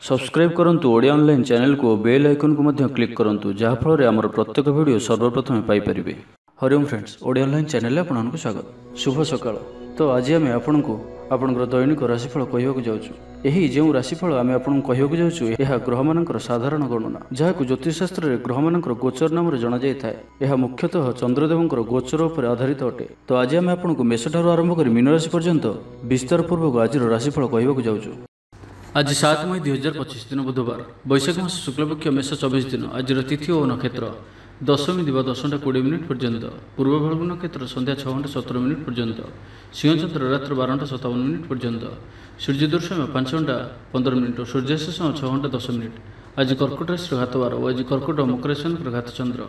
Subscribe करंतु Odia online channel को bell icon को मध्य क्लिक करंतु जहाँ फल आमर प्रत्येक वीडियो सर्वप्रथम Piper. Hariom friends, Odia online channel में आपको स्वागत। शुभ सकाळ। तो आज आम आपको आपंकर दैनिक राशिफल कहवाक जाऊँ। यही जो राशिफल आम आपको कहवाक जाऊँ यह ग्रह मानकर साधारण गणना जहाँ ज्योतिषशास्त्र में ग्रह मानकर गोचर नाम जना जाए। यह मुख्यतः चंद्रदेवंकर गोचर पर आधारित अटे। तो आज आम आपको मेष ठारू आरंभ कर मीन राशि पर्यंत विस्तार पूर्वक आज राशिफल कहवाक जाऊँ। आज 7 मई 2025 दिन बुधवार, वैशाख मास शुक्लपक्ष मेष 24 दिन। आज तिथि और नक्षत्र दशमी दिवा 10:20 पर्यंत, पूर्व फाल्गुन नक्षत्र संध्या 6:17 पर्यंत, सिंहचंद्र रात्र 12:57 पर्यंत, सूर्योदय समय 5:15, सूर्यास्त समय 6:10। आज कर्कट राशि घातवार और आज कर्कट मकर राशि घात चंद्र।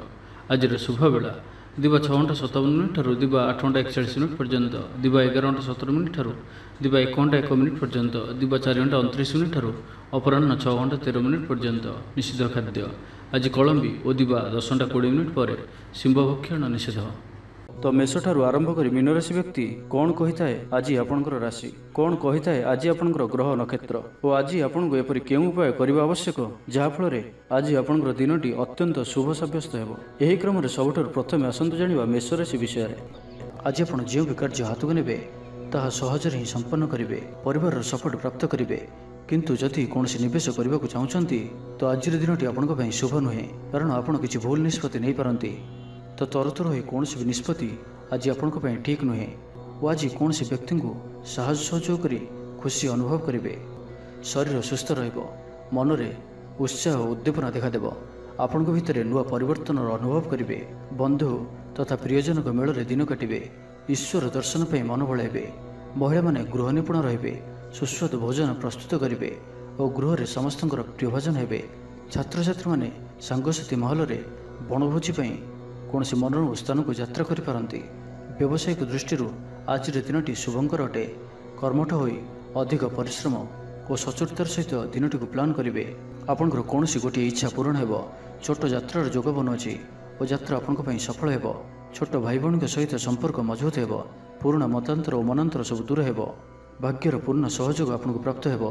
आज शुभ बेला दिवा 6:57 दिवा 8:41 पर्यंत, दिवा 11:17 दिवा 1:01 पर्यंत, दिवा 4:29 अपराह्न 6:13 पर्यंत। निषिद्ध खाद्य आज कलम्बी और दिवा 10:20 पर सिंहभक्षण निषेध। तो मेष ठारू आरंभ कर मीन राशि व्यक्ति कौन कही थाए आज आपंकर राशि, कौन कही थाए आज आपंकर ग्रह नक्षत्र और आज आपको एपरी केउं उपाय करने आवश्यक जहाँफल आज आपंकर दिनटी अत्यंत शुभ सब्यस्त हो। यही क्रम सबुठ प्रथम आसतु जाना मेष राशि विषय। आज आप जो भी कार्य हाथ को ने ताहा सहजरे ही संपन्न करेंगे, परिवार सपोर्ट प्राप्त करेंगे। किंतु जदि कौन निवेश करने को चाहते तो आज दिनटी आपंक शुभ नुहे, कारण आप किसी भूल निष्पत्ति नहीं पारती। तो तरतर हो कौन भी निष्पत्ति आज आपंक ठीक नुहे और आज कौन व्यक्ति को साहस सहयोग कर खुशी अनुभव करेंगे। शरीर सुस्थ मन में उत्साह और उद्दीपना देखादेव। आपण भितर नुआ परिवर्तन अनुभव करेंगे। बंधु तथा प्रियजन मेल दिन काटे, ईश्वर दर्शन पर मन बढ़ाइबे। महिला माने गृह निपुण रे, सुस्वादु भोजन प्रस्तुत करेंगे और गृह में समस्त प्रियभाजन हे। छात्र छात्री माने सांगसाथी महल में बनभोजी कौन से मनोरम स्थान को यात्रा करिपारंती। व्यावसायिक दृष्टि आज दिनटी शुभंकर अटे। कर्मठ हो अधिक परिश्रम और सचोटतार सहित दिनटी को प्लान करेंगे। आपंकर कौन गोटे इच्छा पूरण हो। छोट यात्रार जोग बनुची और यात्रा आपण सफल हो। छोट भाई भौणी सहित संपर्क मजबूत हो। पुराणा मतांतर और मनांतर सब दूर हो। भाग्यर पूर्ण सहयोग आपको प्राप्त हो।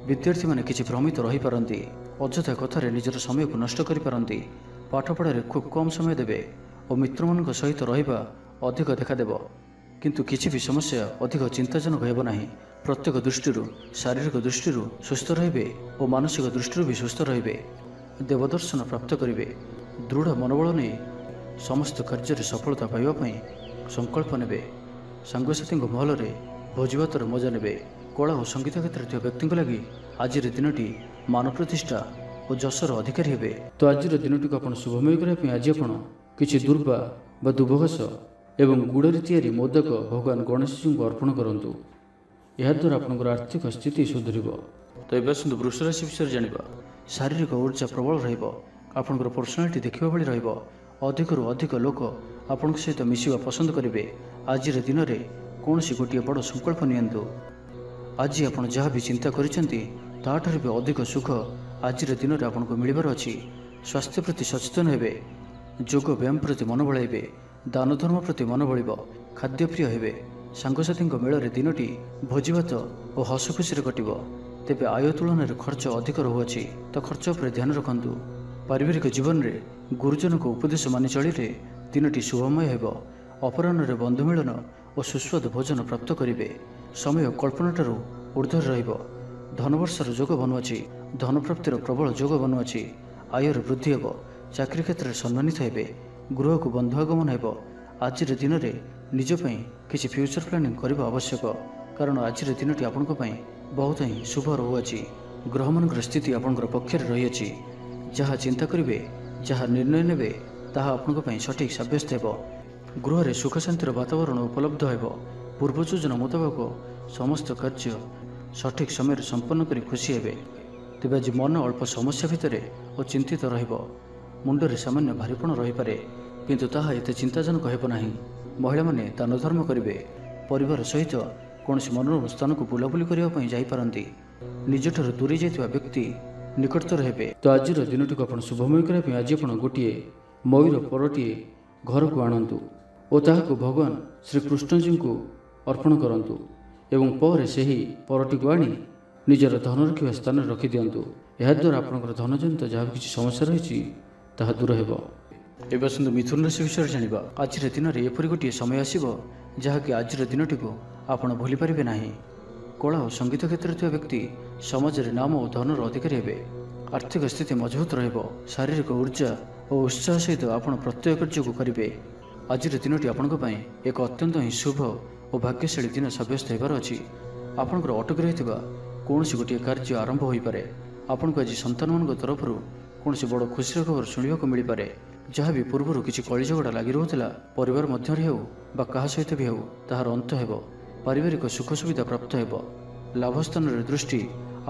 विद्यार्थी माने किछि भ्रमित रही पारंती, अଯଥା कथार निजर समय को नष्ट करि पारंती। पाठपढ़ारे खूब कम समय देवे और मित्र मान सहित रहिबा अधिक देखादेव। किंतु किसी भी समस्या अधिक चिंताजनक हेब नाही। प्रत्येक दृष्टि शारीरिक दृष्टि सुस्थ रे और मानसिक दृष्टि भी सुस्थ रे। देवदर्शन प्राप्त करेंगे। दृढ़ मनोबल नहीं समस्त कार्य सफलता पाइबापी संकल्प ने। सांगसाथी महल में भोजभातर मजा ने। कला और संगीत क्षेत्र में व्यक्ति लगी आज दिनटी मान प्रतिष्ठा और जशर अधिकारी हे। तो आज दिनटी को आप शुभमय करने आज आप किसी दुर्वा व दुबघास एवं गुड़े तैयारी मोदक भगवान गणेश जी को अर्पण करूँ। याद्वारा आपंकर आर्थिक स्थिति सुधर। तो ये आसतु वृष राशि विषय जाना। शारीरिक ऊर्जा प्रबल रपंकर पर्सनालीटी देखा भाई अधिक अधिक लोक आपण सहित मिसवा पसंद करेंगे। आज दिन में कौन गोटे बड़ संकल्प नियंतु। आज आप जहाँ भी चिंता कर भी अधिक सुख आज दिन में आपको मिलबार अच्छी। स्वास्थ्य प्रति सचेतन हे। जोग व्यायाम प्रति मन बढ़ाइबे। दान धर्म प्रति मन बढ़। खाद्यप्रिय हे। सांगसाथी मेल में दिनटी भोजीभात और हस खुशी कटिब। तेबे आय तुलन में खर्च अधिक रहुअछि, तो खर्च पर ध्यान रखु। पारिवारिक जीवन में गुरुजन को उपदेश मानि चलिले दिनटी शुभमय हो। अपराह्न में बंधु मिलन और सुस्वादु भोजन प्राप्त करेंगे। समय कल्पनाठार ऊर्ध्वर रहिब। धनवर्षर जोग बनुअछि। धन प्राप्तिर प्रबल जोग बनुअछि। आयर वृद्धि हे। चाकरी क्षेत्र में सम्मानित हे। गृह को बंधु आगमन हो। आज दिन में निजपाई किसी फ्यूचर प्लानिंग करने आवश्यक, कारण आज दिनटी आपण बहुत ही शुभ रहुअछि। ग्रह मान स्थिति आपंकर पक्षर रही। जहाँ चिंता करेंगे, जहाँ निर्णय ने ताहा आपण सठिक सब्यस्त हो। गृह में सुख शांतिर वातावरण उपलब्ध हो। पूर्व योजना मुताबक समस्त कार्य सठिक समय संपन्न कर खुशी हे। तेज आज मन अल्प समस्या भितर और चिंतित रुंडे सामान्य भारीपण रही पारे, किंतु ताहा एते चिंताजनक हेब नाही। महिला माने दान धर्म करेंगे। परिवार सहित कौन मनोरम स्थान को बुलाबुली करने जापारती। निजठार दूरी जाइथिबा व्यक्ति निकटतर हेबे। तो आज दिनटी को आप शुभमय करने आज आप गोटे मयूर परटिए घर को आणतु और ताहाको भगवान श्रीकृष्ण जी को अर्पण करंतु एवं पर से ही परटी को आनी ନିଜର ଧନ ରଖିବା ସ୍ଥାନରେ ରଖିଦିଅନ୍ତୁ। ଏହାଦ୍ୱାରା ଆପଣଙ୍କର ଧନଜନିତ ଯାହା କିଛି ସମସ୍ୟା ରହିଛି ତାହା ଦୂର ହେବ। ଏବେ ଆସନ୍ତୁ ମିଥୁନ ରାଶି ବିଷୟରେ ଜାଣିବା। ଆଜିର ଦିନରେ ଏପରି ଗୋଟିଏ ସମୟ ଆସିବ ଯାହାକି ଆଜିର ଦିନଟିକୁ ଆପଣ ଭୁଲି ପାରିବେ ନାହିଁ। କଳା ଓ ସଙ୍ଗୀତ କ୍ଷେତ୍ରରେ ଥିବା ବ୍ୟକ୍ତି ସମାଜରେ ନାମ ଓ ଧନର ଅଧିକାରୀ ହେବେ। ଆର୍ଥିକ ସ୍ଥିତି ମଜବୁତ ରହିବ। ଶାରୀରିକ ଉର୍ଜା ଓ ଉତ୍ସାହ ସହିତ ଆପଣ ପ୍ରତ୍ୟେକ କାର୍ଯ୍ୟକୁ କରିବେ। ଆଜିର ଦିନଟି ଆପଣଙ୍କ ପାଇଁ ଏକ ଅତ୍ୟନ୍ତ ହିଁ ଶୁଭ ଓ ଭାଗ୍ୟଶାଳୀ ଦିନ ସାବ୍ୟସ୍ତ ହେବାର ଅଛି। ଆପଣଙ୍କର ଅଟକି ରହିଥିବା କୌଣସି ଗୋଟିଏ କାର୍ଯ୍ୟ ଆରମ୍ଭ ହୋଇପାରେ। ଆପଣଙ୍କୁ ଆଜି ସନ୍ତାନମାନଙ୍କ ତରଫରୁ କୌଣସି ବଡ଼ ଖୁସିର ଖବର ଶୁଣିବାକୁ ମିଳିପାରେ। ଯାହା ବି ପୂର୍ବରୁ କିଛି କଳିଝଗଡ଼ା ଲାଗି ରହୁଥିଲା, ପରିବାର ମଧ୍ୟରେ ହେଉ ବା କାହା ସହିତ ବି ହେଉ, ତାହାର ଅନ୍ତ ହେବ। ପାରିବାରିକ ସୁଖ ସୁବିଧା ପ୍ରାପ୍ତ ହେବ। ଲାଭ ସ୍ଥାନରେ ଦୃଷ୍ଟି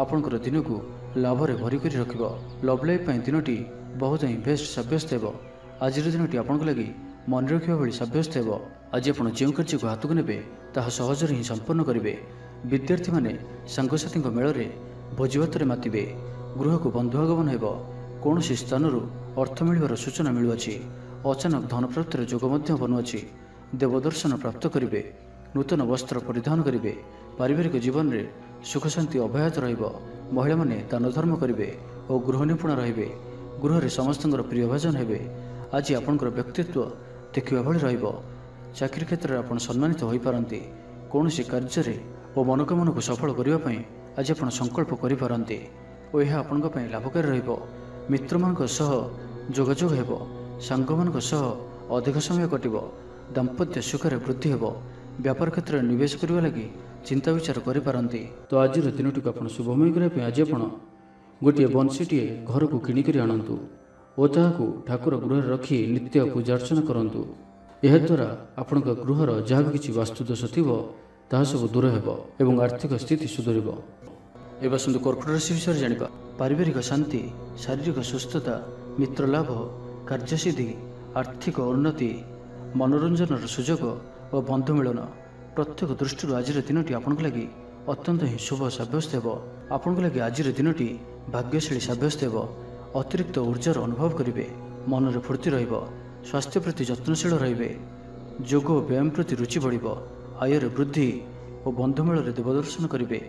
ଆପଣଙ୍କର ଦିନକୁ ଲାଭରେ ଭରି କରି ରଖିବ। ଲଭ୍ ଲାଇଫ୍ ପାଇଁ ଦିନଟି ବହୁତ ହିଁ ବେଷ୍ଟ ସାବ୍ୟସ୍ତ ହେବ। ଆଜିର ଦିନଟି ଆପଣଙ୍କ ଲାଗି ମନେ ରଖିବା ଭଳି ସାବ୍ୟସ୍ତ ହେବ। ଆଜି ଆପଣ ଯେଉଁ କାର୍ଯ୍ୟକୁ ହାତକୁ ନେବେ ତାହା ସହଜରେ ହିଁ ସମ୍ପନ୍ନ କରିବେ। ବିଦ୍ୟାର୍ଥୀମାନେ ସାଙ୍ଗସାଥୀଙ୍କ ମେଳରେ ଭୋଜିଭାତରେ ମାତିବେ। ଗୃହକୁ ବନ୍ଧୁ ଆଗମନ ହେବ। କୌଣସି ସ୍ଥାନରୁ ଅର୍ଥ ମିଳିବାର ସୂଚନା ମିଳୁଅଛି। ଅଚାନକ ଧନପ୍ରାପ୍ତିର ଯୋଗ ମଧ୍ୟ ବନୁଅଛି। ଦେବଦର୍ଶନ ପ୍ରାପ୍ତ କରିବେ। ନୂତନ ବସ୍ତ୍ର ପରିଧାନ କରିବେ। ପାରିବାରିକ ଜୀବନରେ ସୁଖ ଶାନ୍ତି ଅବ୍ୟାହତ ରହିବ। ମହିଳାମାନେ ଦାନ ଧର୍ମ କରିବେ ଓ ଗୃହ ନିପୁଣ ରହିବେ। ଗୃହରେ ସମସ୍ତଙ୍କର ପ୍ରିୟ ଭାଜନ ହେବେ। ଆଜି ଆପଣଙ୍କର ବ୍ୟକ୍ତିତ୍ୱ ଦେଖିବା ଭଳି ରହିବ। ଚାକିରି କ୍ଷେତ୍ରରେ ଆପଣ ସମ୍ମାନିତ ହୋଇପାରନ୍ତି। କୌଣସି କାର୍ଯ୍ୟରେ ଓ ମନୋକାମନାକୁ ସଫଳ କରିବା ପାଇଁ ଆଜି ଆପଣ ସଂକଳ୍ପ କରିପାରନ୍ତି ଓ ଏହା ଆପଣଙ୍କ ପାଇଁ ଲାଭକାରୀ ରହିବ। ମିତ୍ରମାନଙ୍କ ସହ ଯୋଗାଯୋଗ ହେବ। ସାଙ୍ଗମାନଙ୍କ ସହ ଅଧିକ ସମୟ କଟିବ। ଦାମ୍ପତ୍ୟ ସୁଖରେ ବୃଦ୍ଧି ହେବ। ବ୍ୟାପାର କ୍ଷେତ୍ରରେ ନିବେଶ କରିବା ଲାଗି ଚିନ୍ତା ବିଚାର କରିପାରନ୍ତି। ତ ଆଜିର ଦିନଟିକୁ ଆପଣ ଶୁଭମୟ କରିବା ପାଇଁ ଆଜି ଆପଣ ଗୋଟିଏ ବଂଶୀଟିଏ ଘରକୁ କିଣିକରି ଆଣନ୍ତୁ ଓ ତାହାକୁ ଠାକୁର ଗୃହରେ ରଖି ନିତ୍ୟ ପୂଜା ଅର୍ଚ୍ଚନା କରନ୍ତୁ। ଏହାଦ୍ୱାରା ଆପଣଙ୍କ ଗୃହର ଯାହା ବି କିଛି ବାସ୍ତୁଦୋଷ ଥିବ ତାହା ସବୁ ଦୂର ହେବ ଏବଂ ଆର୍ଥିକ ସ୍ଥିତି ସୁଧରିବ। ଏବେ ଆସନ୍ତୁ କର୍କଟ ରାଶି ବିଷୟରେ ଜାଣିବା। ପାରିବାରିକ ଶାନ୍ତି, ଶାରୀରିକ ସୁସ୍ଥତା, ମିତ୍ର ଲାଭ, କାର୍ଯ୍ୟସିଦ୍ଧି, ଆର୍ଥିକ ଉନ୍ନତି, ମନୋରଞ୍ଜନର ସୁଯୋଗ ଓ ବନ୍ଧୁ ମିଳନ ପ୍ରତ୍ୟେକ ଦୃଷ୍ଟିରୁ ଆଜିର ଦିନଟି ଆପଣଙ୍କ ଲାଗି ଅତ୍ୟନ୍ତ ହିଁ ଶୁଭ ସାବ୍ୟସ୍ତ ହେବ। ଆପଣଙ୍କ ଲାଗି ଆଜିର ଦିନଟି ଭାଗ୍ୟଶାଳୀ ସାବ୍ୟସ୍ତ ହେବ। ଅତିରିକ୍ତ ଉର୍ଜାର ଅନୁଭବ କରିବେ। ମନରେ ଫୁର୍ତ୍ତି ରହିବ। ସ୍ୱାସ୍ଥ୍ୟ ପ୍ରତି ଯତ୍ନଶୀଳ ରହିବେ। ଯୋଗ ଓ ବ୍ୟାୟାମ ପ୍ରତି ରୁଚି ବଢ଼ିବ। ଆୟରେ ବୃଦ୍ଧି ଓ ବନ୍ଧୁମେଳରେ ଦେବଦର୍ଶନ କରିବେ।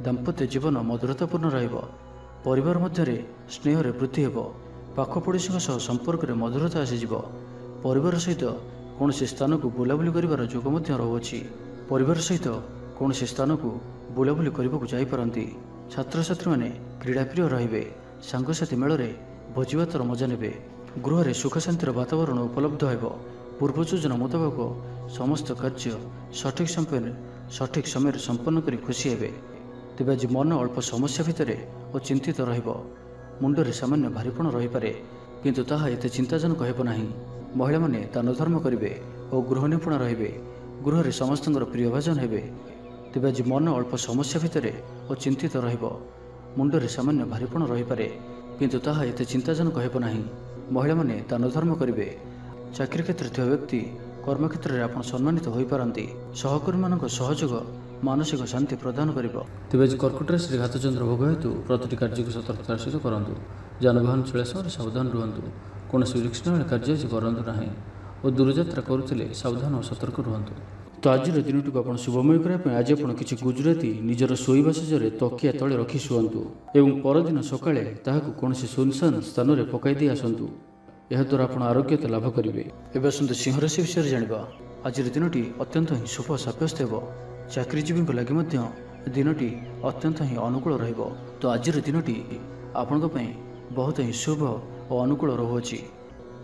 ଦାମ୍ପତ୍ୟ ଜୀବନ ମଧୁରତାପୂର୍ଣ୍ଣ ରହିବ। ପରିବାର ମଧ୍ୟରେ ସ୍ନେହରେ ବୃଦ୍ଧି ହେବ। ପାଖ ପଡ଼ୋଶୀଙ୍କ ସହ ସମ୍ପର୍କରେ ମଧୁରତା ଆସିଯିବ। ପରିବାର ସହିତ କୌଣସି ସ୍ଥାନକୁ ବୁଲାବୁଲି କରିବାର ଯୋଗ ମଧ୍ୟ ରହୁଅଛି। ପରିବାର ସହିତ କୌଣସି ସ୍ଥାନକୁ ବୁଲାବୁଲି କରିବାକୁ ଯାଇପାରନ୍ତି। ଛାତ୍ରଛାତ୍ରୀମାନେ କ୍ରୀଡ଼ାପ୍ରିୟ ରହିବେ। ସାଙ୍ଗସାଥି ମେଳରେ ଭୋଜିଭାତର ମଜା ନେବେ। ଗୃହରେ ସୁଖ ଶାନ୍ତିର ବାତାବରଣ ଉପଲବ୍ଧ ହେବ। ପୂର୍ବ ଯୋଜନା ମୁତାବକ ସମସ୍ତ କାର୍ଯ୍ୟ ସଠିକ୍ ସମୟରେ ସମ୍ପନ୍ନ କରି ଖୁସି ହେବେ। ତେବେ ଆଜି ମନ ଅଳ୍ପ ସମସ୍ୟା ଭିତରେ ଓ ଚିନ୍ତିତ ରହିବ। ମୁଣ୍ଡରେ ସାମାନ୍ୟ ଭାରିପଣ ରହିପାରେ, କିନ୍ତୁ ତାହା ଏତେ ଚିନ୍ତାଜନକ ହେବ ନାହିଁ। ମହିଳାମାନେ ଦାନ ଧର୍ମ କରିବେ ଓ ଗୃହ ନିପୁଣ ରହିବେ। ଗୃହରେ ସମସ୍ତଙ୍କର ପ୍ରିୟ ଭାଜନ ହେବେ। ତେବେ ଆଜି ମନ ଅଳ୍ପ ସମସ୍ୟା ଭିତରେ ଓ ଚିନ୍ତିତ ରହିବ। ମୁଣ୍ଡରେ ସାମାନ୍ୟ ଭାରିପଣ ରହିପାରେ, କିନ୍ତୁ ତାହା ଏତେ ଚିନ୍ତାଜନକ ହେବ ନାହିଁ। ମହିଳାମାନେ ଦାନ ଧର୍ମ କରିବେ। ଚାକିରି କ୍ଷେତ୍ରରେ ଥିବା ବ୍ୟକ୍ତି କର୍ମକ୍ଷେତ୍ରରେ ଆପଣ ସମ୍ମାନିତ ହୋଇପାରନ୍ତି। ସହକର୍ମୀମାନଙ୍କ ସହଯୋଗ ମାନସିକ ଶାନ୍ତି ପ୍ରଦାନ କରିବ। ତେବେ ଆଜି କର୍କଟ ରାଶିରେ ଘାତଚନ୍ଦ୍ର ଭୋଗ ହେତୁ ପ୍ରତିଟି କାର୍ଯ୍ୟକୁ ସତର୍କତାର ସହିତ କରନ୍ତୁ। ଯାନବାହନ ଚଳିବା ସମୟରେ ସାବଧାନ ରୁହନ୍ତୁ। କୌଣସି ରିକ୍ସନୀୟ କାର୍ଯ୍ୟ ଆଜି କରନ୍ତୁ ନାହିଁ ଓ ଦୂରଯାତ୍ରା କରୁଥିଲେ ସାବଧାନ ଓ ସତର୍କ ରୁହନ୍ତୁ। ତ ଆଜିର ଦିନଟିକୁ ଆପଣ ଶୁଭମୟ କରିବା ପାଇଁ ଆଜି ଆପଣ କିଛି ଗୁଜୁରାତି ନିଜର ଶୋଇବା ଶେଷରେ ତକିଆ ତଳେ ରଖି ଶୁଅନ୍ତୁ ଏବଂ ପରଦିନ ସକାଳେ ତାହାକୁ କୌଣସି ସୁନସାନ ସ୍ଥାନରେ ପକାଇ ଦେଇ ଆସନ୍ତୁ। ଏହାଦ୍ୱାରା ଆପଣ ଆରୋଗ୍ୟତା ଲାଭ କରିବେ। ଏବେ ଆସନ୍ତୁ ସିଂହ ରାଶି ବିଷୟରେ ଜାଣିବା। ଆଜିର ଦିନଟି ଅତ୍ୟନ୍ତ ହିଁ ଶୁଭ ସାବ୍ୟସ୍ତ ହେବ। ଚାକିରିଜୀବୀଙ୍କ ଲାଗି ମଧ୍ୟ ଦିନଟି ଅତ୍ୟନ୍ତ ହିଁ ଅନୁକୂଳ ରହିବ। ତ ଆଜିର ଦିନଟି ଆପଣଙ୍କ ପାଇଁ ବହୁତ ହିଁ ଶୁଭ ଓ ଅନୁକୂଳ ରହୁଅଛି।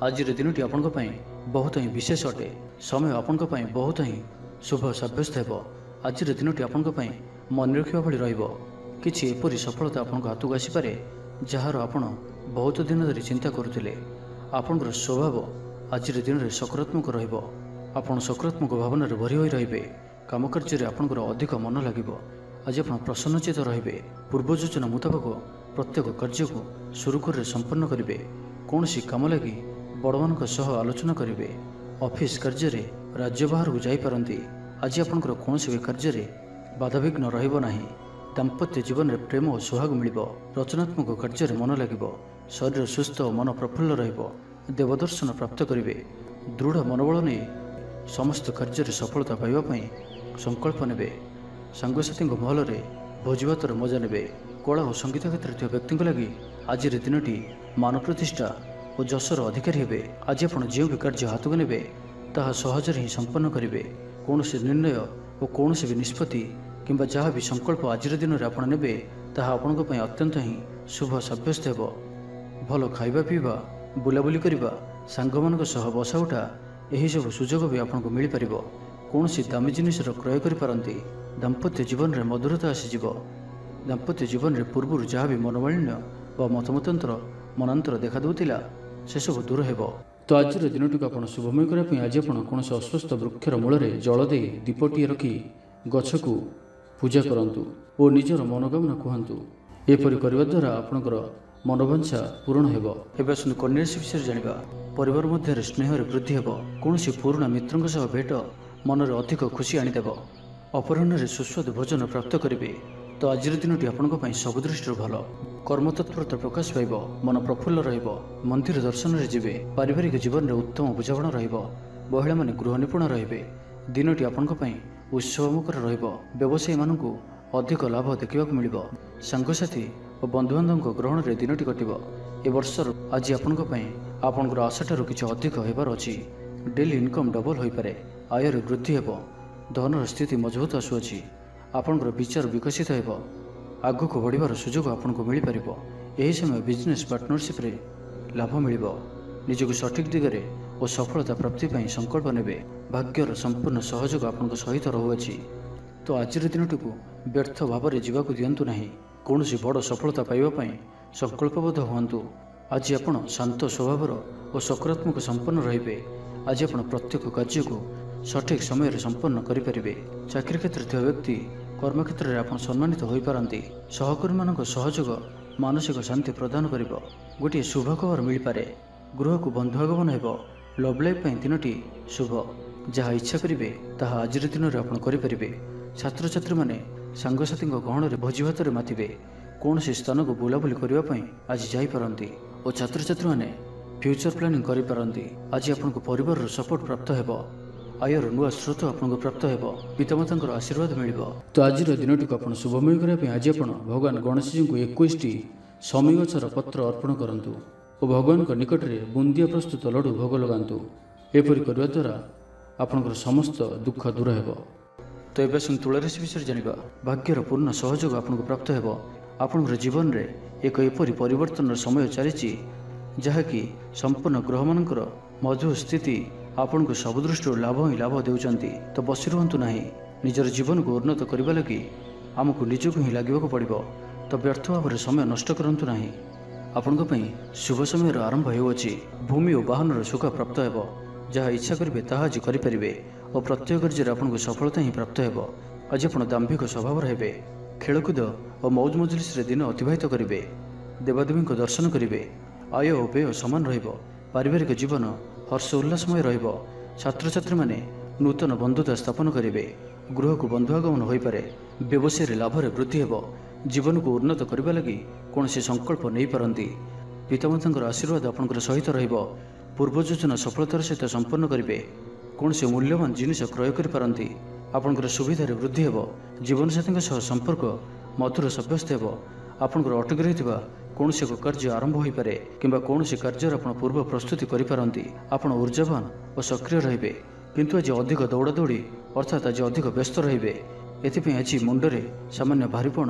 ଆଜିର ଦିନଟି ଆପଣଙ୍କ ପାଇଁ ବହୁତ ହିଁ ବିଶେଷ ଅଟେ। ସମୟ ଆପଣଙ୍କ ପାଇଁ ବହୁତ ହିଁ ଶୁଭ ସାବ୍ୟସ୍ତ ହେବ। ଆଜିର ଦିନଟି ଆପଣଙ୍କ ପାଇଁ ମନେ ରଖିବା ଭଳି ରହିବ। କିଛି ଏପରି ସଫଳତା ଆପଣଙ୍କ ହାତକୁ ଆସିପାରେ ଯାହାର ଆପଣ ବହୁତ ଦିନ ଧରି ଚିନ୍ତା କରୁଥିଲେ। ଆପଣଙ୍କର ସ୍ୱଭାବ ଆଜିର ଦିନରେ ସକାରାତ୍ମକ ରହିବ। ଆପଣ ସକାରାତ୍ମକ ଭାବନାରେ ଭରି ହୋଇ ରହିବେ। କାମ କାର୍ଯ୍ୟରେ ଆପଣଙ୍କର ଅଧିକ ମନ ଲାଗିବ। ଆଜି ଆପଣ ପ୍ରସନ୍ନଚିତ ରହିବେ। ପୂର୍ବ ଯୋଜନା ମୁତାବକ ପ୍ରତ୍ୟେକ କାର୍ଯ୍ୟକୁ ସୁରୁଖୁରୁରେ ସମ୍ପନ୍ନ କରିବେ। କୌଣସି କାମ ଲାଗି ବଡ଼ମାନଙ୍କ ସହ ଆଲୋଚନା କରିବେ। ଅଫିସ କାର୍ଯ୍ୟରେ ରାଜ୍ୟ ବାହାରକୁ ଯାଇପାରନ୍ତି। ଆଜି ଆପଣଙ୍କର କୌଣସି ବି କାର୍ଯ୍ୟରେ ବାଧାବିଘ୍ନ ରହିବ ନାହିଁ। ଦାମ୍ପତ୍ୟ ଜୀବନରେ ପ୍ରେମ ଓ ସୁହାଗ ମିଳିବ। ରଚନାତ୍ମକ କାର୍ଯ୍ୟରେ ମନ ଲାଗିବ। ଶରୀର ସୁସ୍ଥ ଓ ମନ ପ୍ରଫୁଲ୍ଲ ରହିବ। ଦେବଦର୍ଶନ ପ୍ରାପ୍ତ କରିବେ। ଦୃଢ଼ ମନୋବଳ ନେଇ ସମସ୍ତ କାର୍ଯ୍ୟରେ ସଫଳତା ପାଇବା ପାଇଁ ସଂକଳ୍ପ ନେବେ। ସାଙ୍ଗସାଥୀଙ୍କ ମହଲରେ ଭୋଜିଭାତର ମଜା ନେବେ। କଳା ଓ ସଙ୍ଗୀତ କ୍ଷେତ୍ରରେ ଥିବା ବ୍ୟକ୍ତିଙ୍କ ଲାଗି ଆଜିର ଦିନଟି ମାନ ପ୍ରତିଷ୍ଠା ଓ ଯଶର ଅଧିକାରୀ ହେବେ। ଆଜି ଆପଣ ଯେଉଁ ବି କାର୍ଯ୍ୟ ହାତକୁ ନେବେ ତାହା ସହଜରେ ହିଁ ସମ୍ପନ୍ନ କରିବେ। କୌଣସି ନିର୍ଣ୍ଣୟ ଓ କୌଣସି ବି ନିଷ୍ପତ୍ତି କିମ୍ବା ଯାହା ବି ସଂକଳ୍ପ ଆଜିର ଦିନରେ ଆପଣ ନେବେ ତାହା ଆପଣଙ୍କ ପାଇଁ ଅତ୍ୟନ୍ତ ହିଁ ଶୁଭ ସାବ୍ୟସ୍ତ ହେବ। ଭଲ ଖାଇବା ପିଇବା, ବୁଲାବୁଲି କରିବା, ସାଙ୍ଗମାନଙ୍କ ସହ ବସା ଉଠା ଏହିସବୁ ସୁଯୋଗ ବି ଆପଣଙ୍କୁ ମିଳିପାରିବ। କୌଣସି ଦାମୀ ଜିନିଷର କ୍ରୟ କରିପାରନ୍ତି। ଦାମ୍ପତ୍ୟ ଜୀବନରେ ମଧୁରତା ଆସିଯିବ। ଦାମ୍ପତ୍ୟ ଜୀବନରେ ପୂର୍ବରୁ ଯାହା ବି ମନୋମାଳିନ୍ୟ ବା ମନାନ୍ତର ଦେଖାଦେଉଥିଲା ସେସବୁ ଦୂର ହେବ। ତ ଆଜିର ଦିନଟିକୁ ଆପଣ ଶୁଭମୟ କରିବା ପାଇଁ ଆଜି ଆପଣ କୌଣସି ଅଶ୍ୱସ୍ଥ ବୃକ୍ଷର ମୂଳରେ ଜଳ ଦେଇ ଦୀପଟିଏ ରଖି ଗଛକୁ ପୂଜା କରନ୍ତୁ ଓ ନିଜର ମନୋକାମନା କୁହନ୍ତୁ। ଏପରି କରିବା ଦ୍ୱାରା ଆପଣଙ୍କର ମନୋବାଞ୍ଛା ପୂରଣ ହେବ। ଏବେ ଆସନ୍ତୁ କନ୍ୟା ରାଶି ବିଷୟରେ ଜାଣିବା। ପରିବାର ମଧ୍ୟରେ ସ୍ନେହରେ ବୃଦ୍ଧି ହେବ। କୌଣସି ପୁରୁଣା ମିତ୍ରଙ୍କ ସହ ଭେଟ ମନରେ ଅଧିକ ଖୁସି ଆଣିଦେବ। ଅପରାହ୍ନରେ ସୁସ୍ୱାଦୁ ଭୋଜନ ପ୍ରାପ୍ତ କରିବେ। ତ ଆଜିର ଦିନଟି ଆପଣଙ୍କ ପାଇଁ ସବୁ ଦୃଷ୍ଟିରୁ ଭଲ। କର୍ମତତ୍ପରତା ପ୍ରକାଶ ପାଇବ। ମନ ପ୍ରଫୁଲ୍ଲ ରହିବ। ମନ୍ଦିର ଦର୍ଶନରେ ଯିବେ। ପାରିବାରିକ ଜୀବନରେ ଉତ୍ତମ ବୁଝାମଣା ରହିବ। ମହିଳାମାନେ ଗୃହ ନିପୁଣ ରହିବେ। ଦିନଟି ଆପଣଙ୍କ ପାଇଁ ଉତ୍ସବମୁଖର ରହିବ। ବ୍ୟବସାୟୀମାନଙ୍କୁ ଅଧିକ ଲାଭ ଦେଖିବାକୁ ମିଳିବ। ସାଙ୍ଗସାଥି ଓ ବନ୍ଧୁବାନ୍ଧବଙ୍କ ଗ୍ରହଣରେ ଦିନଟି କଟିବ। ଏ ବର୍ଷର ଆଜି ଆପଣଙ୍କ ପାଇଁ ଆପଣଙ୍କର ଆଶାଠାରୁ କିଛି ଅଧିକ ହେବାର ଅଛି। ଡେଲି ଇନକମ୍ ଡବଲ ହୋଇପାରେ। ଆୟରେ ବୃଦ୍ଧି ହେବ। ଧନର ସ୍ଥିତି ମଜବୁତ ଆସୁଅଛି। ଆପଣଙ୍କର ବିଚାର ବିକଶିତ ହେବ। ଆଗକୁ ବଢ଼ିବାର ସୁଯୋଗ ଆପଣଙ୍କୁ ମିଳିପାରିବ। ଏହି ସମୟ ବିଜନେସ୍ ପାର୍ଟନରସିପ୍ରେ ଲାଭ ମିଳିବ। ନିଜକୁ ସଠିକ୍ ଦିଗରେ ଓ ସଫଳତା ପ୍ରାପ୍ତି ପାଇଁ ସଂକଳ୍ପ ନେବେ। ଭାଗ୍ୟର ସମ୍ପୂର୍ଣ୍ଣ ସହଯୋଗ ଆପଣଙ୍କ ସହିତ ରହୁଅଛି। ତ ଆଜିର ଦିନଟିକୁ ବ୍ୟର୍ଥ ଭାବରେ ଯିବାକୁ ଦିଅନ୍ତୁ ନାହିଁ। କୌଣସି ବଡ଼ ସଫଳତା ପାଇବା ପାଇଁ ସଂକଳ୍ପବଦ୍ଧ ହୁଅନ୍ତୁ। ଆଜି ଆପଣ ଶାନ୍ତ ସ୍ୱଭାବର ଓ ସକାରାତ୍ମକ ସମ୍ପନ୍ନ ରହିବେ। ଆଜି ଆପଣ ପ୍ରତ୍ୟେକ କାର୍ଯ୍ୟକୁ ସଠିକ୍ ସମୟରେ ସମ୍ପନ୍ନ କରିପାରିବେ। ଚାକିରି କ୍ଷେତ୍ରରେ ଥିବା ବ୍ୟକ୍ତି କର୍ମକ୍ଷେତ୍ରରେ ଆପଣ ସମ୍ମାନିତ ହୋଇପାରନ୍ତି। ସହକର୍ମୀମାନଙ୍କ ସହଯୋଗ ମାନସିକ ଶାନ୍ତି ପ୍ରଦାନ କରିବ। ଗୋଟିଏ ଶୁଭ ଖବର ମିଳିପାରେ। ଗୃହକୁ ବନ୍ଧୁ ଆଗମନ ହେବ। ଲଭ୍ ଲାଇଫ୍ ପାଇଁ ଦିନଟି ଶୁଭ। ଯାହା ଇଚ୍ଛା କରିବେ ତାହା ଆଜିର ଦିନରେ ଆପଣ କରିପାରିବେ। ଛାତ୍ରଛାତ୍ରୀମାନେ ସାଙ୍ଗସାଥୀଙ୍କ ଗହଣରେ ଭୋଜିଭାତରେ ମାତିବେ। କୌଣସି ସ୍ଥାନକୁ ବୁଲାବୁଲି କରିବା ପାଇଁ ଆଜି ଯାଇପାରନ୍ତି ଓ ଛାତ୍ରଛାତ୍ରୀମାନେ ଫ୍ୟୁଚର ପ୍ଲାନିଂ କରିପାରନ୍ତି। ଆଜି ଆପଣଙ୍କୁ ପରିବାରର ସପୋର୍ଟ ପ୍ରାପ୍ତ ହେବ। ଆୟର ନୂଆ ସ୍ରୋତ ଆପଣଙ୍କୁ ପ୍ରାପ୍ତ ହେବ। ପିତାମାତାଙ୍କର ଆଶୀର୍ବାଦ ମିଳିବ। ତ ଆଜିର ଦିନଟିକୁ ଆପଣ ଶୁଭମୟ କରିବା ପାଇଁ ଆଜି ଆପଣ ଭଗବାନ ଗଣେଶଜୀଙ୍କୁ 21ଟି ଶମୀ ଗଛର ପତ୍ର ଅର୍ପଣ କରନ୍ତୁ ଓ ଭଗବାନଙ୍କ ନିକଟରେ ବୁନ୍ଦିଆ ପ୍ରସ୍ତୁତ ଲଡ଼ୁ ଭୋଗ ଲଗାନ୍ତୁ। ଏପରି କରିବା ଦ୍ୱାରା ଆପଣଙ୍କର ସମସ୍ତ ଦୁଃଖ ଦୂର ହେବ। ତ ଏବେ ଆସନ୍ତୁ ତୁଳା ରାଶି ବିଷୟରେ ଜାଣିବା। ଭାଗ୍ୟର ପୂର୍ଣ୍ଣ ସହଯୋଗ ଆପଣଙ୍କୁ ପ୍ରାପ୍ତ ହେବ। ଆପଣଙ୍କର ଜୀବନରେ ଏକ ଏପରି ପରିବର୍ତ୍ତନର ସମୟ ଚାଲିଛି ଯାହାକି ସମ୍ପୂର୍ଣ୍ଣ ଗ୍ରହମାନଙ୍କର ମଧୁର ସ୍ଥିତି ଆପଣଙ୍କୁ ସବୁ ଦୃଷ୍ଟିରୁ ଲାଭ ହିଁ ଲାଭ ଦେଉଛନ୍ତି। ତ ବସି ରୁହନ୍ତୁ ନାହିଁ। ନିଜର ଜୀବନକୁ ଉନ୍ନତ କରିବା ଲାଗି ଆମକୁ ନିଜକୁ ହିଁ ଲାଗିବାକୁ ପଡ଼ିବ। ତ ବ୍ୟର୍ଥ ଭାବରେ ସମୟ ନଷ୍ଟ କରନ୍ତୁ ନାହିଁ। ଆପଣଙ୍କ ପାଇଁ ଶୁଭ ସମୟର ଆରମ୍ଭ ହେଉଅଛି। ଭୂମି ଓ ବାହନର ସୁଖ ପ୍ରାପ୍ତ ହେବ। ଯାହା ଇଚ୍ଛା କରିବେ ତାହା ଆଜି କରିପାରିବେ ଓ ପ୍ରତ୍ୟେକ କାର୍ଯ୍ୟରେ ଆପଣଙ୍କୁ ସଫଳତା ହିଁ ପ୍ରାପ୍ତ ହେବ। ଆଜି ଆପଣ ଦାମ୍ଭିକ ସ୍ୱଭାବର ହେବେ। ଖେଳକୁଦ ଓ ମୌଜ ମଜଲିସରେ ଦିନ ଅତିବାହିତ କରିବେ। ଦେବାଦେବୀଙ୍କ ଦର୍ଶନ କରିବେ। ଆୟ ଓ ବ୍ୟୟ ସମାନ ରହିବ। ପାରିବାରିକ ଜୀବନ ହର୍ଷ ଉଲ୍ଲାସମୟ ରହିବ। ଛାତ୍ରଛାତ୍ରୀମାନେ ନୂତନ ବନ୍ଧୁତା ସ୍ଥାପନ କରିବେ। ଗୃହକୁ ବନ୍ଧୁ ଆଗମନ ହୋଇପାରେ। ବ୍ୟବସାୟରେ ଲାଭରେ ବୃଦ୍ଧି ହେବ। ଜୀବନକୁ ଉନ୍ନତ କରିବା ଲାଗି କୌଣସି ସଂକଳ୍ପ ନେଇପାରନ୍ତି। ପିତାମାତାଙ୍କର ଆଶୀର୍ବାଦ ଆପଣଙ୍କର ସହିତ ରହିବ। ପୂର୍ବ ଯୋଜନା ସଫଳତାର ସହିତ ସମ୍ପନ୍ନ କରିବେ। କୌଣସି ମୂଲ୍ୟବାନ ଜିନିଷ କ୍ରୟ କରିପାରନ୍ତି। ଆପଣଙ୍କର ସୁବିଧାରେ ବୃଦ୍ଧି ହେବ। ଜୀବନସାଥୀଙ୍କ ସହ ସମ୍ପର୍କ ମଧୁର ସାବ୍ୟସ୍ତ ହେବ। ଆପଣଙ୍କର ଅଟକି ରହିଥିବା କୌଣସି ଏକ କାର୍ଯ୍ୟ ଆରମ୍ଭ ହୋଇପାରେ କିମ୍ବା କୌଣସି କାର୍ଯ୍ୟରେ ଆପଣ ପୂର୍ବ ପ୍ରସ୍ତୁତି କରିପାରନ୍ତି। ଆପଣ ଉର୍ଜାବାନ ଓ ସକ୍ରିୟ ରହିବେ। କିନ୍ତୁ ଆଜି ଅଧିକ ଦୌଡ଼ାଦୌଡ଼ି ଅର୍ଥାତ୍ ଆଜି ଅଧିକ ବ୍ୟସ୍ତ ରହିବେ। ଏଥିପାଇଁ ଆଜି ମୁଣ୍ଡରେ ସାମାନ୍ୟ ଭାରିପଣ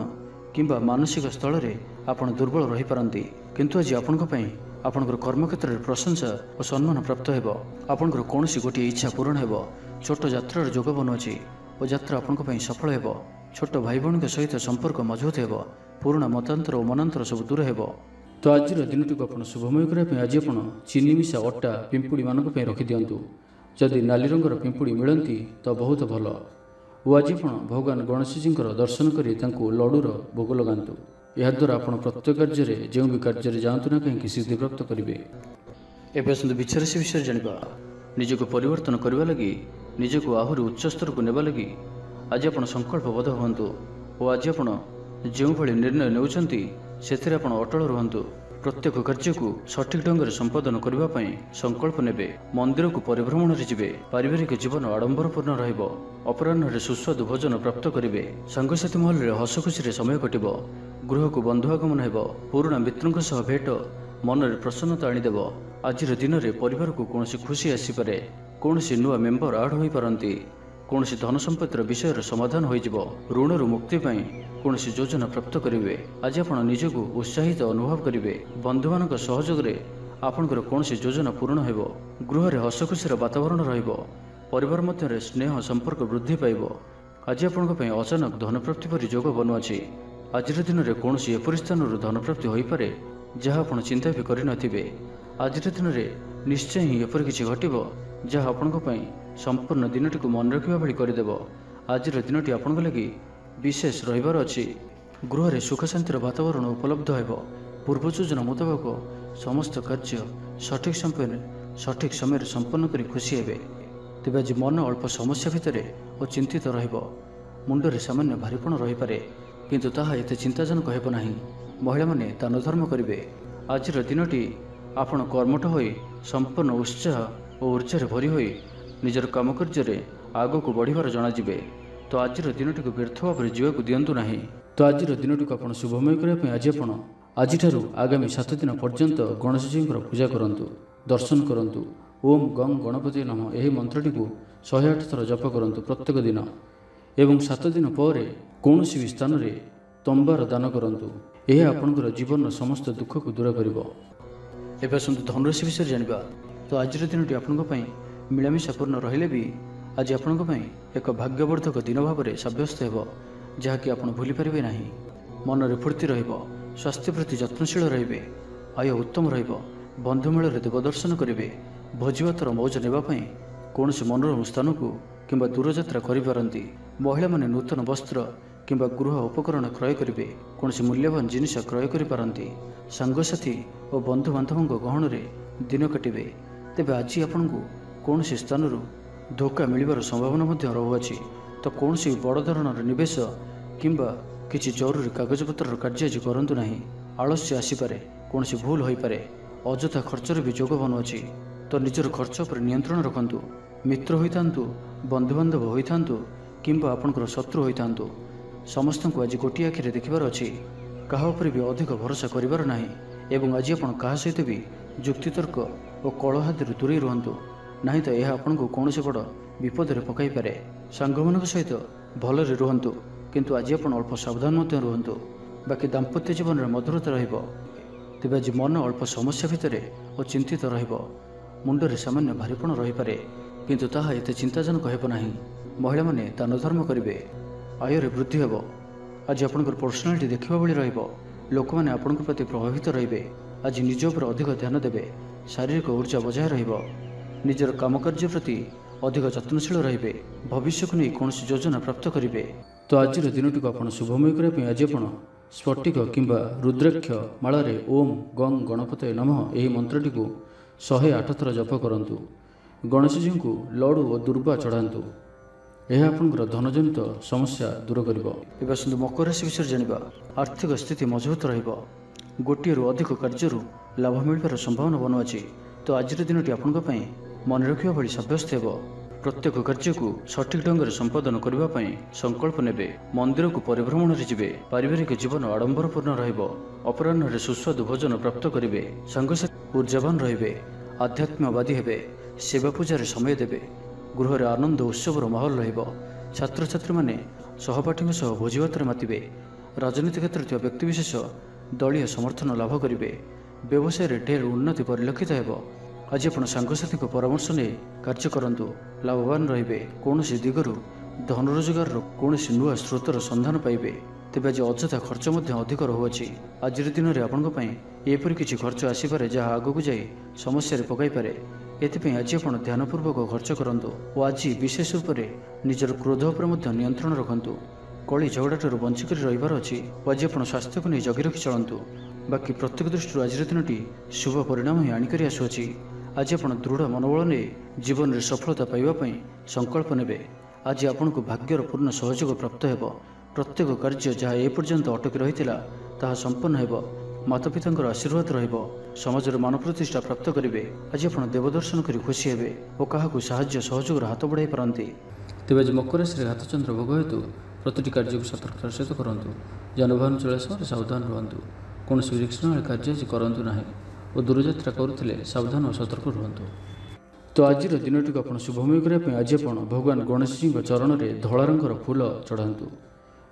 କିମ୍ବା ମାନସିକ ସ୍ଥଳରେ ଆପଣ ଦୁର୍ବଳ ରହିପାରନ୍ତି। କିନ୍ତୁ ଆଜି ଆପଣଙ୍କ ପାଇଁ ଆପଣଙ୍କର କର୍ମକ୍ଷେତ୍ରରେ ପ୍ରଶଂସା ଓ ସମ୍ମାନ ପ୍ରାପ୍ତ ହେବ। ଆପଣଙ୍କର କୌଣସି ଗୋଟିଏ ଇଚ୍ଛା ପୂରଣ ହେବ। ଛୋଟ ଯାତ୍ରାର ଯୋଗ ବନୁଅଛି ଓ ଯାତ୍ରା ଆପଣଙ୍କ ପାଇଁ ସଫଳ ହେବ। ଛୋଟ ଭାଇ ଭଉଣୀଙ୍କ ସହିତ ସମ୍ପର୍କ ମଜବୁତ ହେବ। ପୁରୁଣା ମତାନ୍ତର ଓ ମନାନ୍ତର ସବୁ ଦୂର ହେବ। ତ ଆଜିର ଦିନଟିକୁ ଆପଣ ଶୁଭମୟ କରିବା ପାଇଁ ଆଜି ଆପଣ ଚିନି ମିଶା ଅଟା ପିମ୍ପୁଡ଼ିମାନଙ୍କ ପାଇଁ ରଖିଦିଅନ୍ତୁ। ଯଦି ନାଲି ରଙ୍ଗର ପିମ୍ପୁଡ଼ି ମିଳନ୍ତି ତ ବହୁତ ଭଲ। ଓ ଆଜି ଆପଣ ଭଗବାନ ଗଣେଶଜୀଙ୍କର ଦର୍ଶନ କରି ତାଙ୍କୁ ଲଡ଼ୁର ଭୋଗ ଲଗାନ୍ତୁ। ଏହାଦ୍ୱାରା ଆପଣ ପ୍ରତ୍ୟେକ କାର୍ଯ୍ୟରେ ଯେଉଁ ବି କାର୍ଯ୍ୟରେ ଯାଆନ୍ତୁ ନା କାହିଁକି ସିଦ୍ଧିପ୍ରାପ୍ତ କରିବେ। ଏବେ ଆସନ୍ତୁ ବିଚାର ରାଶି ବିଷୟରେ ଜାଣିବା। ନିଜକୁ ପରିବର୍ତ୍ତନ କରିବା ଲାଗି, ନିଜକୁ ଆହୁରି ଉଚ୍ଚ ସ୍ତରକୁ ନେବା ଲାଗି ଆଜି ଆପଣ ସଂକଳ୍ପବଦ୍ଧ ହୁଅନ୍ତୁ ଓ ଆଜି ଆପଣ ଯେଉଁଭଳି ନିର୍ଣ୍ଣୟ ନେଉଛନ୍ତି ସେଥିରେ ଆପଣ ଅଟଳ ରୁହନ୍ତୁ। प्रत्येक कार्य को सठिक ढंग से संपादन करने संकल्प नेबे। मंदिर को परिभ्रमण जिबे। पारिवारिक जीवन आडंबरपूर्ण रहिबो। अपराह्न सुस्वादु भोजन प्राप्त करेंगे। सांगसाथी महल में हस खुशी समय कटिबो। गृह को बंधु आगमन हेबो। पुराणा मित्रों सह भेट मन में प्रसन्नता आनीदेव। आज दिन में परिवार को कौन खुशी आसीपे। कौन नुआ मेम्बर आड हो पारती। कौन धन संपत्तिर विषय समाधान हो ऋण मुक्ति कौन योजना प्राप्त करेंगे। आज आप निजक उत्साहित अनुभव करेंगे। बंधु मान सहयोग आपणकर कौन योजना पूर्ण हो। गृह में हस खुशी वातावरण परिवार मध्य स्नेह संपर्क वृद्धि पाइब। आज आपण अचानक धन प्राप्ति पर योग बनुआछि। आज दिन में कौन एपरी स्थान धन प्राप्ति हो पारे जहाँ आप चिंता भी करनथिबे। आज दिन में निश्चय ही एपरि किछि घटिबो जहाँ आपण संपूर्ण दिनटी को मन रखा भाई करदेव। आज दिनटी आपण लगी विशेष रहिबार अछि। गृह में सुख शांतिर वातावरण उपलब्ध हेब। पूर्व योजना मुताबक समस्त कार्य सठिक समय संपन्न कर खुशी हेबे। तेज आज मन अल्प समस्या भितर और चिंतित रहिबो। मुंडरे सामान्य भारीपण रही पारे किंतु ताहा एते चिंताजनक हेब नाही। महिला माने दान धर्म करिवे। आज दिनटी आपण कर्मठ होई संपूर्ण उत्साह और ऊर्जा भरी होई निजर काम कार्य आग को बढ़िबार जनाजिबे। तो आज दिनटी को व्यर्थ भाव जीवा को दिंतु नहीं। तो आज दिनटी को आप शुभमय करने आज आगामी 7 दिन पर्यंत गणेश जी पूजा करंतु, दर्शन करंतु। ओम गं गणपति नमः यही मंत्रटी को 108 थर जप करंतु प्रत्येक दिन। एवं 7 दिन पर कौन भी स्थान में तंबार दान करंतु। यह आपणकर जीवन समस्त दुख को दूर करिवो। एबे आसंतु धनुराशि विषय जानिबा। तो आज दिनटी आपंपाई मिलामिशा पूर्ण रहिले भी आज आपंपाई एक भाग्यवर्धक दिन भाव में सब्यस्त हो जहाँकि आप भूली पारे ना। मन में फूर्ति रहिबो। स्वास्थ्य प्रति जत्नशील रहिबे। आय उत्तम रहिबो। बंधुमेल देवदर्शन करेंगे। भोजीभातर मौज नेबाई कौन मनोरम स्थान को किंबा दूरयात्रा करिपारंती। महिला माने नूतन वस्त्र किंबा गृह उपकरण क्रय करेंगे। कौन मूल्यवान जिनिस क्रय करिपारंती। सांगसाथी और बंधु बांधवों गहन में दिन काटिबे। तेबे आज आपन को कौन स्थान धोखा मिलबार संभावना रहुआछि। तो कौन बड़ धरणर निवेश किंबा किसी जरूरी कागजपत्र कार्य आज करंतु नहीं। आलस्य आसीपारे। कौन भूल हो पारे। अजथा खर्चर भी जोग बनुआछि। तो निजर खर्च पर नियंत्रण रखंतु। मित्र होइतांतु, बंधुबांधव होइतांतु किंबा आपनकर शत्रु होइतांतु समस्त को आज गोटे आखिरे देखिबार अछि। कहा उपर भी अधिक भरोसा करिबार नाही। एवं आज आपण कहा सहित भी जुक्तितर्क और कलहादि दूरे रुहंतु नहीं तो यह आपन को कौन बड़ विपद में पकई पारे। सांगमान सहित भलरे रुहंतु किंतु आज आपण अल्प सावधान मध्य रुहंतु। बाकी दाम्पत्य जीवन में मधुरता रहिबो। तेबे आज मन अल्प समस्या भितर और चिंतित रहिबो। मुंडरे सामान्य भारीपण रही पारे किंतु ताहा एते चिंताजनक हेब नाही। महिला माने दान धर्म करिवे। आय रे वृद्धि हेबो। आज आपनकर पर्सनालिटी देखिबा भली रहिबो। लोक माने आपनकर प्रति प्रभावित रहिबे। आज निज उपर अधिक ध्यान देबे। शारीरिक ऊर्जा बजाय रहिबो। निजर काम कार्य प्रति अधिक जत्नशील रहिबे। भविष्य को नहीं कौन योजना प्राप्त करेंगे। तो आज दिनटी को आप शुभमय करने आज आप स्फटिक किंबा रुद्राक्ष मालारे ओम गं गणपतये नमः यही मंत्रटी को 108 थर जप करंतु। गणेश जी को लडू और दुर्वा चढ़ातु। यह आपंकर धनजनित समस्या दूर करिवो। एबे आसंतु मकर राशि विषय जानिबा। आर्थिक स्थिति मजबूत रहिबो। गोटे अधिक कार्य लाभ मिलबार संभावना बनुआछि। तो आज दिनटी आपंपाई मन रखा भली सब्यस्त हो। प्रत्येक कार्य को सठिक ढंग से संपादन करने संकल्प नेबे। मंदिर को परिभ्रमण जिबे। पारिवारिक जीवन आडंबरपूर्ण रहिबो। अपराह्न सुस्वादु भोजन प्राप्त करेंगे। सांगसाथी ऊर्जावान रहिबे। आध्यात्मवादी हेबे। सेवा पूजार समय देबे। गृह में आनंद उत्सवर माहौल रहिबो। छात्र छात्री माने सहपाठी सह भोजीभातर मातिबे। राजनीति क्षेत्र में व्यक्तिविशेष दलीय समर्थन लाभ करेंगे। व्यवसाय में ढेर उन्नति परिलक्षित हेबो। आज आप सांगसाथी परामर्श नहीं कार्य करंतु लाभवान रहिबे। कौन दिगरु धन रोजगार कौन नुआ स्रोतर संधान पाइबे। तेज आज अजथा खर्च अधिक रहुआछि। आज दिन में आपंपाई एपरी किसी खर्च आसीपे जहाँ आगक जाई समस्या पकई पारे। एथिपाई आज आप ध्यानपूर्वक खर्च करंतु और आज विशेष रूप से निजर क्रोध उपर नियंत्रण रखंतु। कली झगड़ा बंचिक रहिबार अछि। आज आप स्वास्थ्य को नहीं जगी रखी चलंतु। बाकी प्रत्येक दृष्टि आज दिन शुभ परिणाम ही आनिक आसुअछि। आज आप दृढ़ मनोबल ने जीवन में सफलता पाइबापी संकल्प नेबे। आज आपन को भाग्यर पूर्ण सहयोग प्राप्त हेब। प्रत्येक कार्य जहाँ एपर्यंत अटकी रही संपन्न हेब। माता पितांकर आशीर्वाद रहिब समाजर मान प्रतिष्ठा प्राप्त करेंगे। आज आप देवदर्शन कर खुशी हेबे और क्या साहाय्य सहयोग हाथ बढ़ाई पारती। तेज आज मकर राशि हाथचंद्र भोग हेतु प्रतिटी कार्य को सतर्कतार सहित करूँ। जानवाहन चलवा समय सावधान रुहतु। कौन रिस्क कार्य आज करूँ ना और दूरयात्रा करुले सावधान और सतर्क रुहतु। तो आज दिनटी को आप शुभमय करने आज आप भगवान गणेश जी चरण में धला रंगर फूल चढ़ातु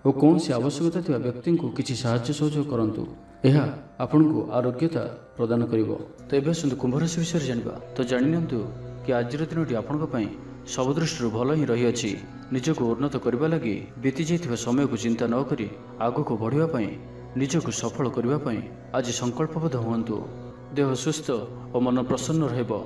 और कौन सी आवश्यकता थी व्यक्ति को किसी साहाय्य सहयोग करूँ। यह आपन को आरोग्यता प्रदान करिवो। तो एबे आसतु कुंभ राशि विषय जानिबा। तो जानिनियंतु कि आज दिनटी आपन पई सब दृष्टि भल ही रही अछि। निजको उन्नत करबा लागि बीती जाइथिबा समय को चिंता न करी आगु को बढ़िबा पई निजको सफल करबा पई आज संकल्पबद्ध हुअन्तु। देह सुस्थ और मन प्रसन्न रहबो।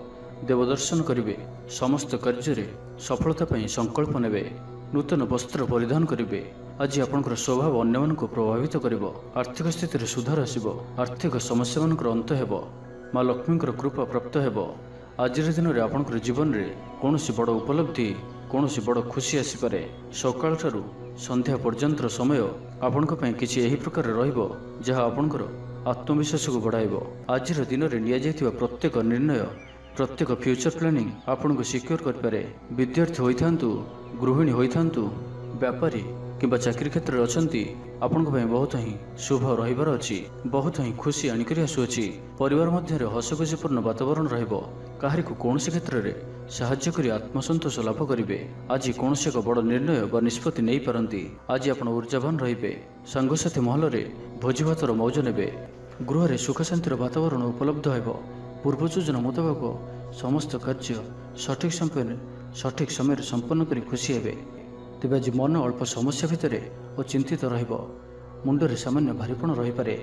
देवदर्शन करिवे। समस्त कार्य रे सफलता पई संकल्प नेबे। नूतन वस्त्र परिधान करेंगे। आज आपंकर स्वभाव अन्य को प्रभावित करिवो। आर्थिक स्थिति सुधार आसिबो। आर्थिक समस्या मानकर अंत हेबो। माँ लक्ष्मी कृपा प्राप्त हेबो। आज दिन में आपंकर जीवन में कौन बड़ उपलब्धि कौन बड़ खुशी आसीपे। सकाल ठारू संध्या पर्यंत समय आपण किसी एही प्रकार रहिबो जहाँ आपंकर आत्मविश्वास को बढ़ाइबो। आज दिन में निया प्रत्येक निर्णय प्रत्येक फ्यूचर प्लानिंग आपन को सिक्योर करें। विद्यार्थी होइथांतु गृहिणी होइथांतु व्यापारी किंबा चाकरी क्षेत्र में अछंती आपन को बहुत ही शुभ रहिबार अछि। बहुत ही खुशी आनिकरी आसुअछि। परिवार मध्य हसखुशीपूर्ण वातावरण रहिबो। काहरी को कौन क्षेत्र में साहाय्य करी आत्मसंतोष लाभ करेंगे। आज कौन एक बड़ निर्णय व निष्पत्ति नहीं पारती। आज आप ऊर्जावान रहिबे। सांगसाथी महल में भोजी भातर मौज नेबे। गृह में सुख शांतिर वातावरण उपलब्ध हेबो। पूर्व योजना मुताबक समस्त कार्य सठिक समय संपन्न कर खुशी हेबे। तेज आज मन अल्प समस्या भितर और चिंतित रहिबो। मुंडरे सामान्य भारीपण रही पारे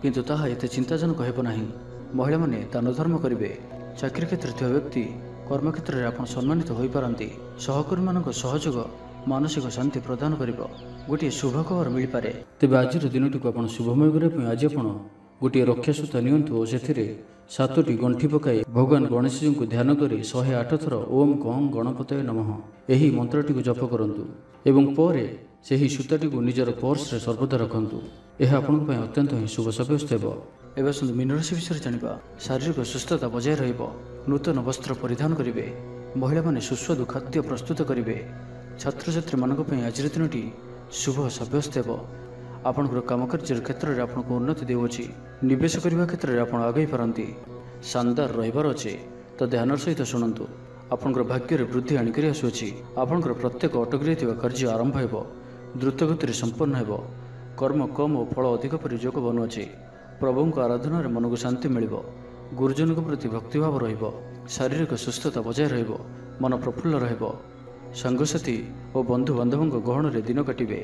किंतु ताहा एते चिंताजनक हेबो नाही। महिला माने दान धर्म करिवे। चाकरी क्षेत्र थिबा व्यक्ति कर्म क्षेत्र में आपण सम्मानित होई पारंती। सहकर्मी मानक सहयोग मानसिक शांति प्रदान करिवो। गोटे शुभ खबर मिल पारे। तेज आज दिनटी को आपण शुभमय करने आज आपण गोटे रक्षासूता नियंतु और से 7टी गंठी पकाई भगवान गणेश जी को ध्यान करी 108 थर ओम गं गणपतये नमः यही मंत्रटी को जप करंतु एवं परे ସେହି सूताटी को निजर पर्स सर्वदा रखु। यह आपण अत्यंत ही शुभ सब्यस्त हो। एवं आसतु मीन राशि विषय जानिबा। शारीरिक सुस्थता बजाय रहिबो। नूतन वस्त्र परिधान करेंगे। महिला माने सुस्वादु खाद्य प्रस्तुत करेंगे। छात्र छात्री मानक आज दिनटी शुभ सब्यस्त हो। आपणकर काम कार्य क्षेत्र में आपको उन्नति देउछि। निवेश करने क्षेत्र में आप आगे पारती। शानदार रहिबार अच्छे तो ध्यान सहित शुणु। आपणकर भाग्य वृद्धि आनिकरी आसुअछि। आपणकर प्रत्येक अटकी रहिଥିବା कार्य आरंभ हेबो। द्रुतगति संपन्न हेबो। कर्म कम और फल अधिक पर योग बनुअछि। प्रभु आराधना रे मन को शांति मिलिबो। गुरुजन प्रति भक्तिभाव रहिबो। शारीरिक सुस्थता बजाय रहिबो। मन प्रफुल्ल रहिबो। सांगसाथी और बंधु बांधवों गहन रे दिन काटिबे।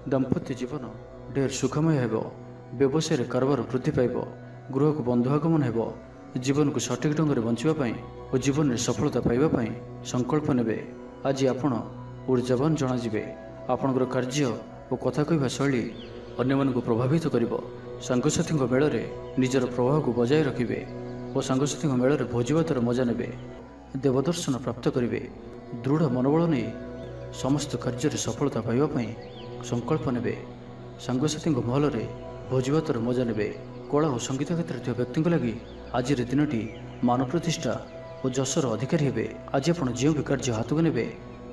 दाम्पत्य जीवन ढेर सुखमय हेबो। व्यवसाय कारोबार वृद्धि पाइब। गृह को बंधु आगमन हेबो। जीवन को सठिक ढंग से बंचापी और जीवन में सफलता पाइबापी संकल्प नेबे। आज आपण ऊर्जावान जनाजिबे। आपणकर कार्य और कथा कहवा शैली अन्य को प्रभावित करिवो। सांगसाथी मेल में निजर प्रभाव को बजाय रखिबे और सांगसाथी मेल में भोजीभातर मजा नेबे। देवदर्शन प्राप्त करेंगे। दृढ़ मनोबल नहीं समस्त कार्य सफलता पाइबापी संकल्प नेबे। सांगसाथी महल में भोजीभातर मजा नेबे। कला और संगीत क्षेत्र में व्यक्ति लगी आज दिनटी मान प्रतिष्ठा और जशर अधिकारी हेबे। आज आप जो भी कार्य हाथ को नेबे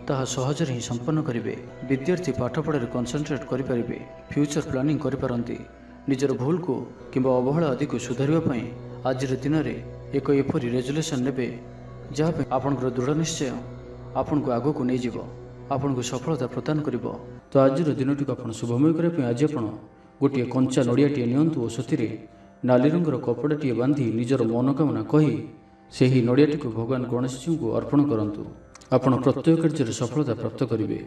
ताहा सहजरे ही संपन्न करेंगे। विद्यार्थी पाठपढ़ा कनसेंट्रेट करें। फ्यूचर प्लानिंग करें। निजर भूल को किंबा अवहेला आदि को सुधारवाई आज दिन में एक एपरी रेजुलेसन नेबे जहाँ आपणकर दृढ़ निश्चय आपण को आग को नहीं जीव आपन को सफलता प्रदान करिवो। तो आज दिनटी को आप शुभमय करने आज आप गोटे कंचा नड़ियाटे नियंतु और से नाली रंगर कपड़ाटे बांधि निजर मनोकामना कही से ही नड़ियाटी को भगवान गणेश जी को अर्पण करंतु। आपण प्रत्येक कार्य सफलता प्राप्त करेंगे।